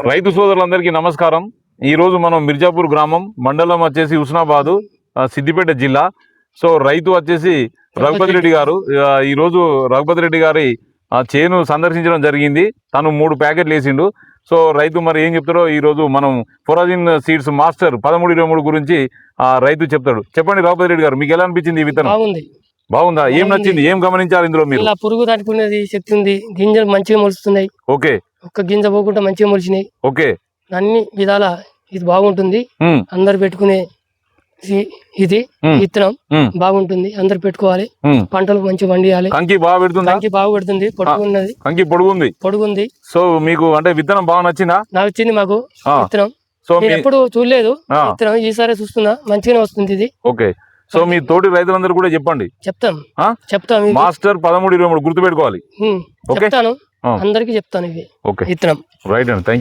రైతు సోదరులందరికీ నమస్కారం. ఈ రోజు మనం మిర్జాపూర్ గ్రామం, మండలం వచ్చేసి హుస్నాబాదు, సిద్దిపేట జిల్లా. సో రైతు వచ్చేసి రఘుపతి రెడ్డి గారు. ఈ రోజు రఘుపతి రెడ్డి గారి చేను సందర్శించడం జరిగింది. తను 3 ప్యాకెట్లు వేసిండు. సో రైతు మరి ఏం చెప్తారో ఈ రోజు మనం ఫోరాజిన్ సీడ్స్ మాస్టర్ 1323 గురించి రైతు చెప్తాడు. చెప్పండి రఘుపతి రెడ్డి గారు, మీకు ఎలా అనిపించింది ఈ విత్తనం? బాగుందా? ఏం నచ్చింది? ఏం గమనించాలి ఇందులో మీరు? ఇలా పురుగు తట్టుకునేది శక్తి ఉంది, గింజలు మంచిగా మొలుస్తున్నాయి. ఓకే, ఒక్క గింజ పోకుండా మంచిగా మొలిచినాయి. ఓకే, అన్ని విధాల ఇది బాగుంటుంది. అందరు పెట్టుకునే ఇది విత్తనం బాగుంటుంది, అందరు పెట్టుకోవాలి. పంటలు మంచిగా పండియాలి. కంకి బాగా పెడుతుంది, కంకి బాగా పెడుతుంది, పొడుగున్నది, కంకి పొడుగుంది. సో మీకు అంటే విత్తనం బాగా నచ్చిందా? నాకు వచ్చింది మాకు విత్తనం. సో నేను ఎప్పుడు చూడలేదు విత్తనం, ఈసారి చూస్తున్నా, మంచిగానే వస్తుంది ఇది. ఓకే, సో మీ తోటి రైతులందరూ కూడా చెప్పండి. చెప్తాం మాస్టర్ 1323 గుర్తు పెట్టుకోవాలి. చెప్తాను, అందరికి చెప్తాను ఇది విత్తనం. రైట్ అండి, థ్యాంక్ యూ.